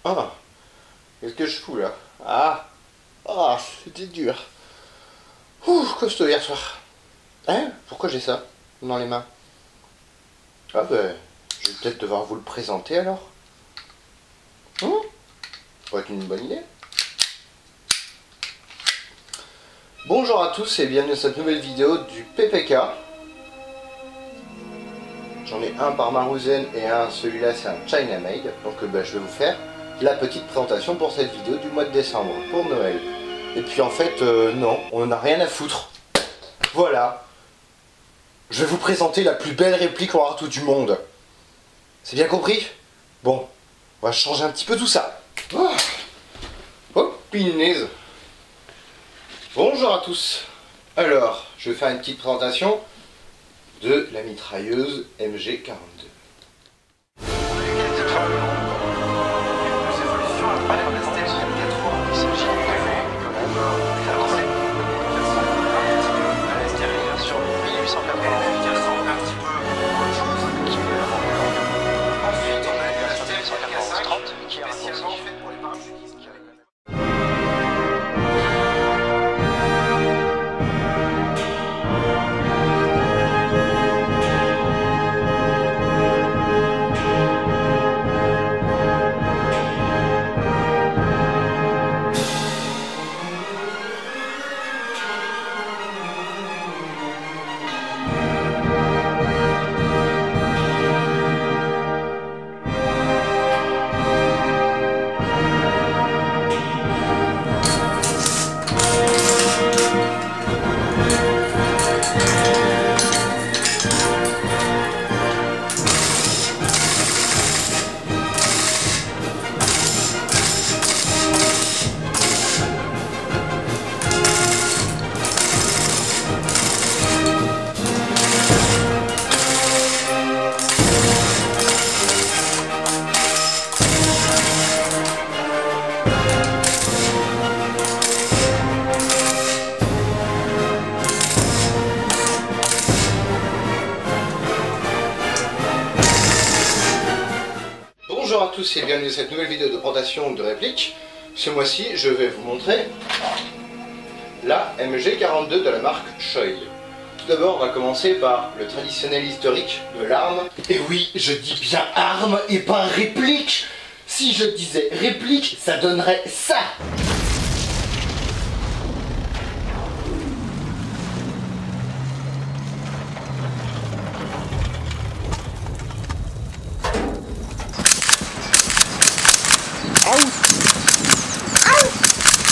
Ah, qu'est-ce que je fous là? Ah, ah, c'était dur. Ouh, costaud hier soir. Hein? Pourquoi j'ai ça dans les mains? Ah ben, je vais peut-être devoir vous le présenter alors. Ça pourrait être une bonne idée. Bonjour à tous et bienvenue dans cette nouvelle vidéo du PPK. J'en ai un par Maruzen et celui-là c'est un China Made. Donc je vais vous faire la petite présentation pour cette vidéo du mois de décembre, pour Noël. Et puis en fait, non, on n'en a rien à foutre. Voilà. Je vais vous présenter la plus belle réplique en tout du monde. C'est bien compris? Bon, on va changer un petit peu tout ça. Oh, pinaise. Bonjour à tous. Alors, je vais faire une petite présentation de la mitrailleuse MG42. Bonjour à tous et bienvenue dans cette nouvelle vidéo de présentation de réplique. Ce mois-ci, je vais vous montrer la MG42 de la marque Choi. Tout d'abord, on va commencer par le traditionnel historique de l'arme. Et oui, je dis bien arme et pas réplique. Si je disais réplique, ça donnerait ça.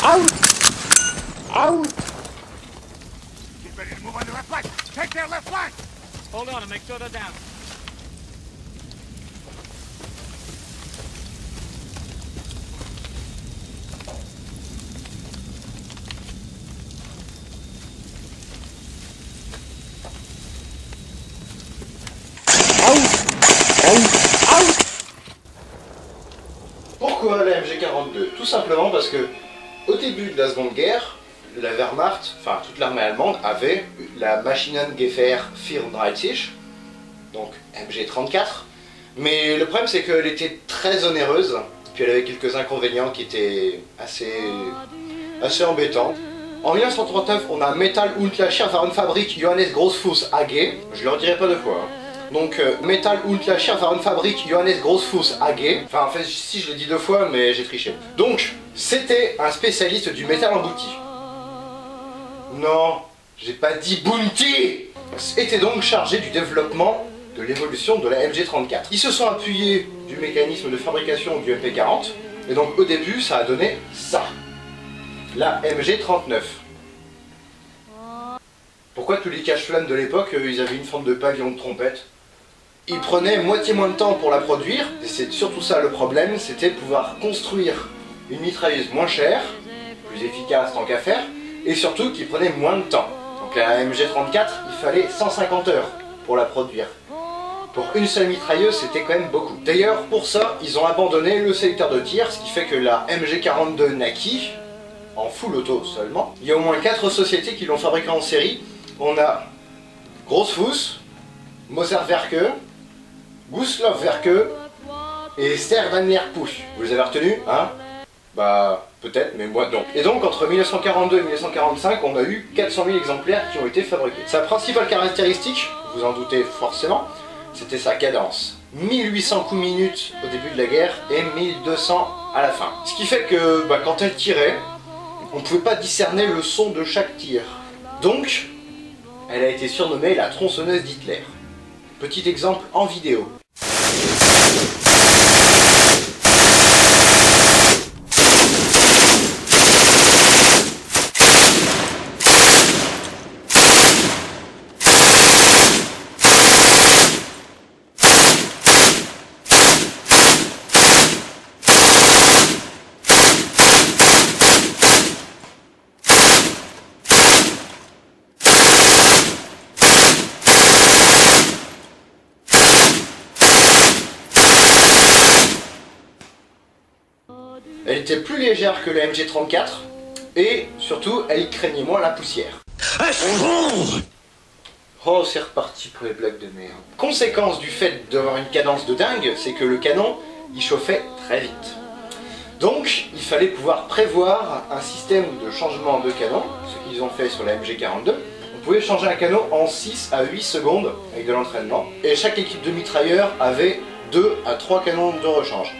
Out! Out! Get ready to move on the left flank! Take their left flank! Hold on and make sure they're down. Pourquoi la MG42? Tout simplement parce que au début de la Seconde Guerre, la Wehrmacht, enfin toute l'armée allemande, avait la Maschinengewehr 34, donc MG34. Mais le problème c'est qu'elle était très onéreuse, puis elle avait quelques inconvénients qui étaient assez embêtants. En 1939, on a Metall und Lagerwarenfabrik Johannes Großfuß AG, je le redirai pas deux fois. Donc Metall und Lagerwarenfabrik Johannes Großfuß AG. Enfin en fait si je l'ai dit deux fois mais j'ai triché. Donc c'était un spécialiste du métal embouti. Non, j'ai pas dit Bounty. Était donc chargé du développement de l'évolution de la MG34. Ils se sont appuyés du mécanisme de fabrication du MP40 et donc au début ça a donné ça. La MG39. Pourquoi tous les cache-flammes de l'époque ils avaient une forme de pavillon de trompette? Ils prenaient moitié moins de temps pour la produire, et c'est surtout ça le problème, c'était de pouvoir construire une mitrailleuse moins chère, plus efficace tant qu'à faire, et surtout qui prenait moins de temps. Donc la MG34, il fallait 150 heures pour la produire. Pour une seule mitrailleuse, c'était quand même beaucoup. D'ailleurs, pour ça, ils ont abandonné le sélecteur de tir, ce qui fait que la MG42 Naki, en full auto seulement, il y a au moins 4 sociétés qui l'ont fabriquée en série. On a Großfuß, Moserwerke, Guslowwerke et Esther Daniel Push. Vous les avez retenus, hein? Bah, peut-être, mais moi non. Et donc, entre 1942 et 1945, on a eu 400 000 exemplaires qui ont été fabriqués. Sa principale caractéristique, vous en doutez forcément, c'était sa cadence. 1800 coups minutes au début de la guerre et 1200 à la fin. Ce qui fait que, quand elle tirait, on ne pouvait pas discerner le son de chaque tir. Donc, elle a été surnommée la tronçonneuse d'Hitler. Petit exemple en vidéo. Elle était plus légère que la MG34 et surtout elle craignait moins la poussière. Oh, c'est reparti pour les blagues de merde. Conséquence du fait d'avoir une cadence de dingue, c'est que le canon il chauffait très vite. Donc il fallait pouvoir prévoir un système de changement de canon, ce qu'ils ont fait sur la MG42. On pouvait changer un canon en 6 à 8 secondes avec de l'entraînement. Et chaque équipe de mitrailleurs avait 2 à 3 canons de rechange.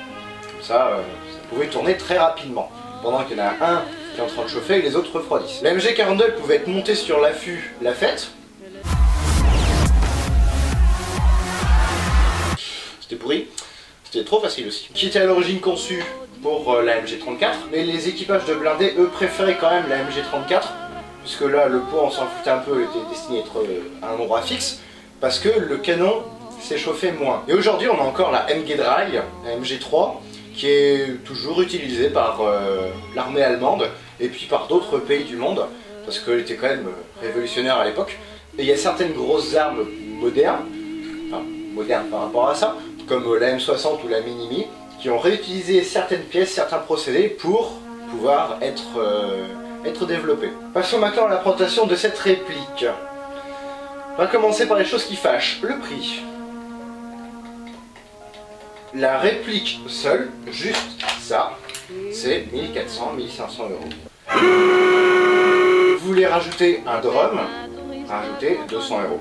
Comme ça, ça pouvait tourner très rapidement. Pendant qu'il y en a un qui est en train de chauffer et les autres refroidissent. La MG42 pouvait être montée sur l'affût Lafette. C'était pourri. C'était trop facile aussi. Qui était à l'origine conçu pour la MG34. Mais les équipages de blindés, eux, préféraient quand même la MG34. Puisque là, le poids, on s'en foutait un peu, il était destiné à être à un endroit fixe. Parce que le canon s'échauffait moins. Et aujourd'hui, on a encore la MG-Dry, la MG3, qui est toujours utilisée par l'armée allemande et puis par d'autres pays du monde, parce qu'elle était quand même révolutionnaire à l'époque. Et il y a certaines grosses armes modernes, enfin modernes par rapport à ça, comme la M60 ou la Minimi, qui ont réutilisé certaines pièces, certains procédés pour pouvoir être développés. Passons maintenant à la présentation de cette réplique. On va commencer par les choses qui fâchent, le prix. La réplique seule, juste ça, c'est 1400, 1500 euros. Vous voulez rajouter un drum, rajoutez 200 euros.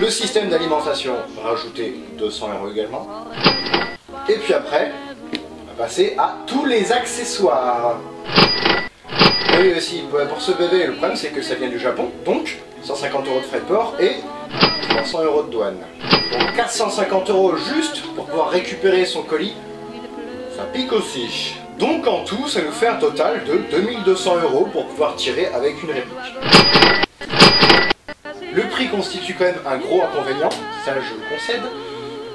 Le système d'alimentation, rajoutez 200 euros également. Et puis après, on va passer à tous les accessoires. Et aussi, pour ce bébé, le problème c'est que ça vient du Japon, donc 150 euros de frais de port et 300 euros de douane. Donc 450 euros juste pour pouvoir récupérer son colis, ça pique aussi. Donc en tout, ça nous fait un total de 2200 euros pour pouvoir tirer avec une réplique. Le prix constitue quand même un gros inconvénient, ça je le concède,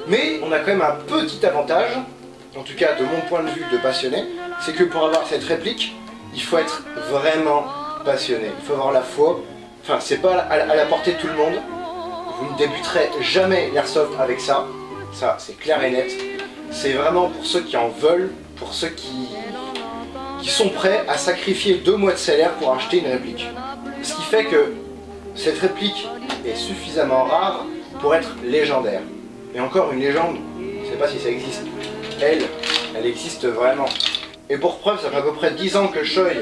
mais on a quand même un petit avantage, en tout cas de mon point de vue de passionné, c'est que pour avoir cette réplique, il faut être vraiment passionné, il faut avoir la foi, enfin c'est pas à la portée de tout le monde. Vous ne débuterez jamais l'airsoft avec ça, ça c'est clair et net. C'est vraiment pour ceux qui en veulent, pour ceux qui sont prêts à sacrifier 2 mois de salaire pour acheter une réplique. Ce qui fait que cette réplique est suffisamment rare pour être légendaire. Et encore une légende, je ne sais pas si ça existe, elle existe vraiment. Et pour preuve, ça fait à peu près 10 ans que Shoei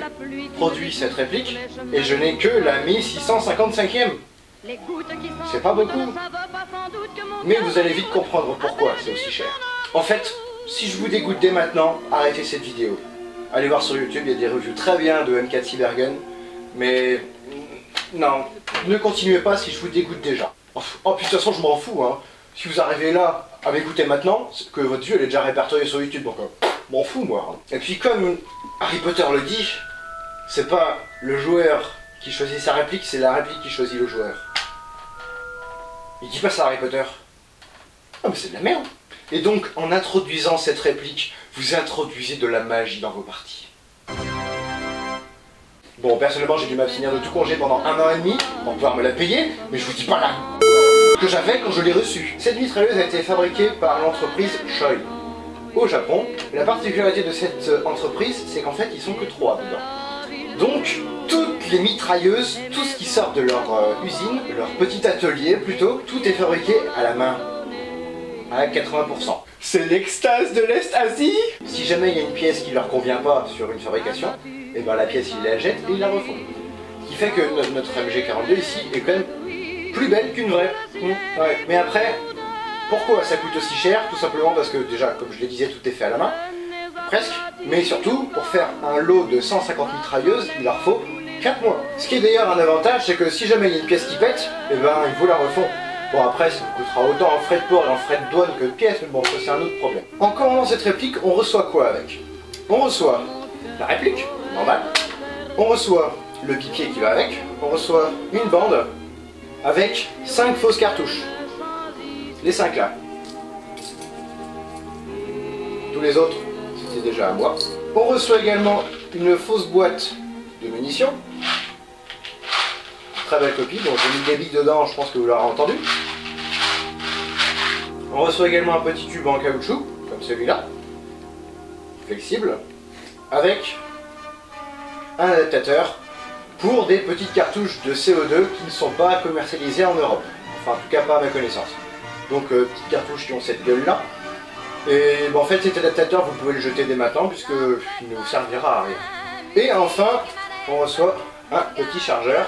produit cette réplique, et je n'ai que la 1655e. C'est pas beaucoup, mais vous allez vite comprendre pourquoi c'est aussi cher. En fait, si je vous dégoûte dès maintenant, arrêtez cette vidéo. Allez voir sur YouTube, il y a des reviews très bien de M4 Cybergun, mais non, ne continuez pas si je vous dégoûte déjà. Oh puis de toute façon je m'en fous, hein. Si vous arrivez là à m'écouter maintenant, c'est que votre vue elle est déjà répertoriée sur YouTube, donc m'en fous moi. Et puis comme Harry Potter le dit, c'est pas le joueur qui choisit sa réplique, c'est la réplique qui choisit le joueur. Il dit pas ça Harry Potter. Ah mais c'est de la merde. Et donc en introduisant cette réplique, vous introduisez de la magie dans vos parties. Bon, personnellement j'ai dû m'abstenir de tout congé pendant 1 an et demi pour pouvoir me la payer, mais je vous dis pas là que j'avais quand je l'ai reçue. Cette mitrailleuse a été fabriquée par l'entreprise Shoei au Japon. La particularité de cette entreprise, c'est qu'en fait ils sont que 3 dedans. Donc toutes les mitrailleuses, tout ce qui sort de leur usine, leur petit atelier plutôt, tout est fabriqué à la main. à 80%. C'est l'extase de l'Est-Asie. Si jamais il y a une pièce qui leur convient pas sur une fabrication, et ben la pièce ils la jettent et ils la refont. Ce qui fait que notre MG42 ici est quand même plus belle qu'une vraie. Ouais. Mais après, pourquoi ça coûte aussi cher? Tout simplement parce que déjà, comme je le disais, tout est fait à la main. Presque. Mais surtout, pour faire un lot de 150 mitrailleuses, il leur faut 4 mois. Ce qui est d'ailleurs un avantage, c'est que si jamais il y a une pièce qui pète, et ben ils vous la refont. Bon après, ça vous coûtera autant en frais de port et en frais de douane que de pièces, mais bon, ça c'est un autre problème. En commandant cette réplique, on reçoit quoi avec? On reçoit la réplique, normal. On reçoit le bipied qui va avec. On reçoit une bande avec 5 fausses cartouches. Les 5 là. Tous les autres, c'était déjà à moi. On reçoit également une fausse boîte de munitions. Très belle copie, donc j'ai mis des billes dedans, je pense que vous l'aurez entendu. On reçoit également un petit tube en caoutchouc, comme celui-là, flexible, avec un adaptateur pour des petites cartouches de CO2 qui ne sont pas commercialisées en Europe. Enfin, en tout cas pas à ma connaissance. Donc, petites cartouches qui ont cette gueule-là. Et bon, en fait, cet adaptateur, vous pouvez le jeter dès maintenant, puisqu'il ne vous servira à rien. Et enfin, on reçoit un petit chargeur.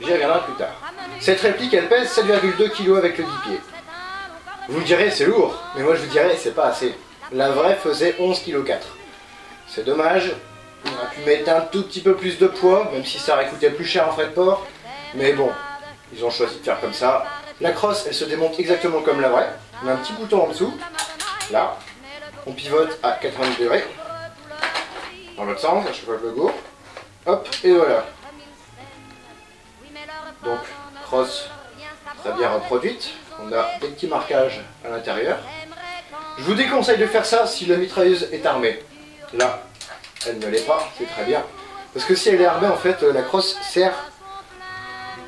J'y reviendrai plus tard. Cette réplique, elle pèse 7,2 kg avec le bipied. Vous me direz, c'est lourd, mais moi je vous dirais, c'est pas assez. La vraie faisait 11,4 kg. C'est dommage, on aurait pu mettre un tout petit peu plus de poids, même si ça aurait coûté plus cher en frais de port. Mais bon, ils ont choisi de faire comme ça. La crosse, elle se démonte exactement comme la vraie. On a un petit bouton en dessous, là. On pivote à 90 degrés. Dans l'autre sens, à chaque fois le logo. Hop, et voilà. Donc, crosse très bien reproduite. On a des petits marquages à l'intérieur. Je vous déconseille de faire ça si la mitrailleuse est armée. Là, elle ne l'est pas, c'est très bien. Parce que si elle est armée, en fait, la crosse sert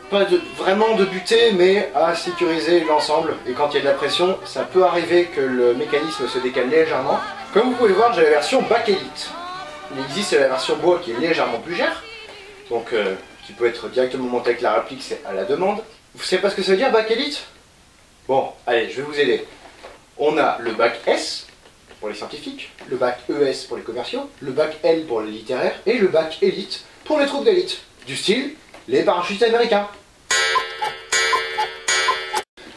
pas vraiment de buter, mais à sécuriser l'ensemble. Et quand il y a de la pression, ça peut arriver que le mécanisme se décale légèrement. Comme vous pouvez voir, j'ai la version bakélite. Il existe la version bois qui est légèrement plus chère. Donc, qui peut être directement monté avec la réplique, c'est à la demande. Vous savez pas ce que ça veut dire, bakélite? Bon, allez, je vais vous aider. On a le bac S pour les scientifiques, le bac ES pour les commerciaux, le bac L pour les littéraires et le bac élite pour les troupes d'élite. Du style, les parachutistes américains.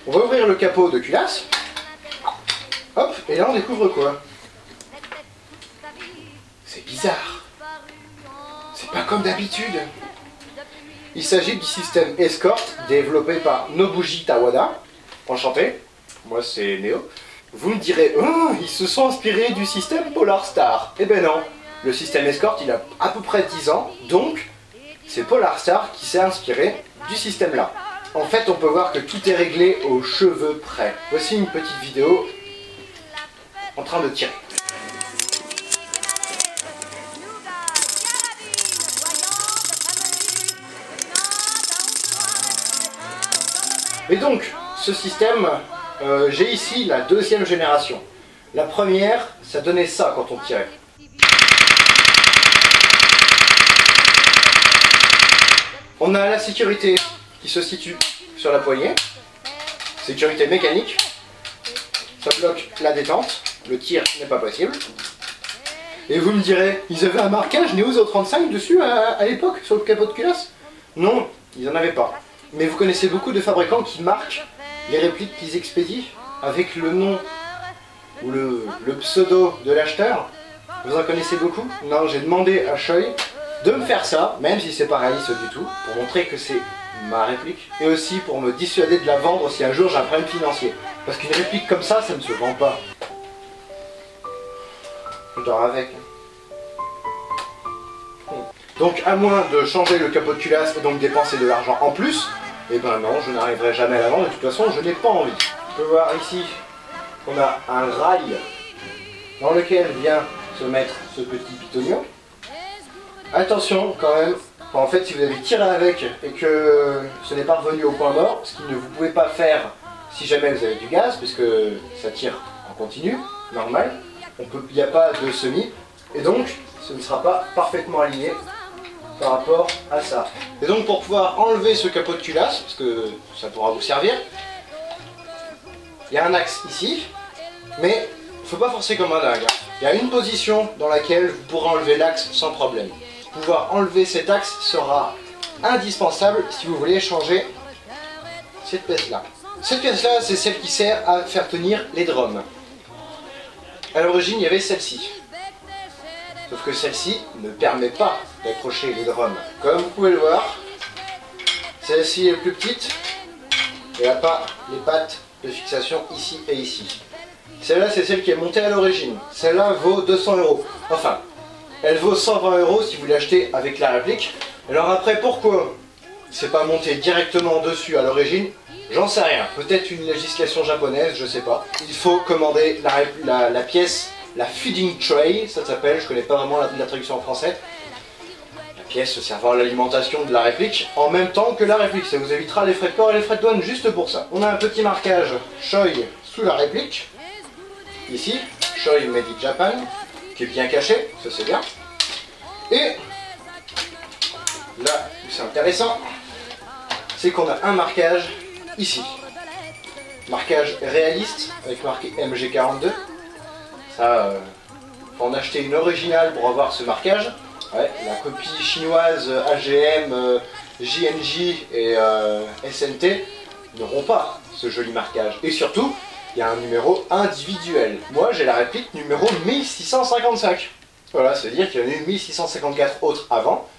On va ouvrir le capot de culasse. Hop, et là on découvre quoi? C'est bizarre. C'est pas comme d'habitude. Il s'agit du système Escort développé par Nobuji Tawada. Enchanté, moi c'est Néo. Vous me direz, oh, ils se sont inspirés du système Polar Star. Eh ben non, le système Escort il a à peu près 10 ans, donc c'est Polar Star qui s'est inspiré du système là. En fait, on peut voir que tout est réglé aux cheveux près. Voici une petite vidéo en train de tirer. Et donc, ce système, j'ai ici la deuxième génération. La première, ça donnait ça quand on tirait. On a la sécurité qui se situe sur la poignée. Sécurité mécanique. Ça bloque la détente. Le tir n'est pas possible. Et vous me direz, ils avaient un marquage Néo 035 dessus à l'époque, sur le capot de culasse? Non, ils n'en avaient pas. Mais vous connaissez beaucoup de fabricants qui marquent les répliques qu'ils expédient avec le nom ou le pseudo de l'acheteur. Vous en connaissez beaucoup? Non, j'ai demandé à Shoei de me faire ça, même si c'est pas réaliste du tout, pour montrer que c'est ma réplique, et aussi pour me dissuader de la vendre si un jour j'ai un problème financier. Parce qu'une réplique comme ça ne se vend pas. Je dors avec. Donc à moins de changer le capot de culasse et donc dépenser de l'argent en plus, et ben non, je n'arriverai jamais à la vendre, de toute façon je n'ai pas envie. On peut voir ici qu'on a un rail dans lequel vient se mettre ce petit pitonion. Attention quand même, en fait si vous avez tiré avec et que ce n'est pas revenu au point mort, ce que vous ne pouvez pas faire si jamais vous avez du gaz, puisque ça tire en continu, normal, il n'y a pas de semis, et donc ce ne sera pas parfaitement aligné par rapport à ça. Et donc pour pouvoir enlever ce capot de culasse, parce que ça pourra vous servir, il y a un axe ici, Mais faut pas forcer comme un dingue. Hein. Il y a une position dans laquelle vous pourrez enlever l'axe sans problème. Pouvoir enlever cet axe sera indispensable si vous voulez changer cette pièce-là. Cette pièce-là, c'est celle qui sert à faire tenir les drums. À l'origine, il y avait celle-ci. Sauf que celle-ci ne permet pas d'accrocher les drums. Comme vous pouvez le voir, celle-ci est plus petite et n'a pas les pattes de fixation ici et ici. Celle-là, c'est celle qui est montée à l'origine. Celle-là vaut 200 €. Enfin, elle vaut 120 € si vous l'achetez avec la réplique. Alors après, pourquoi c'est pas monté directement dessus à l'origine? J'en sais rien. Peut-être une législation japonaise, je sais pas. Il faut commander la pièce, la feeding tray, ça s'appelle, je connais pas vraiment la traduction en français. La pièce servant à l'alimentation de la réplique, en même temps que la réplique. Ça vous évitera les frais de port et les frais de douane juste pour ça. On a un petit marquage Choi sous la réplique. Ici, Choi Made in Japan, qui est bien caché, ça c'est bien. Et là où c'est intéressant, c'est qu'on a un marquage ici. Marquage réaliste avec marqué MG42. Ça, faut en acheter une originale pour avoir ce marquage. Ouais, la copie chinoise AGM, JNJ et SNT n'auront pas ce joli marquage. Et surtout, il y a un numéro individuel. Moi, j'ai la réplique numéro 1655. Voilà, c'est-à-dire qu'il y en a eu 1654 autres avant.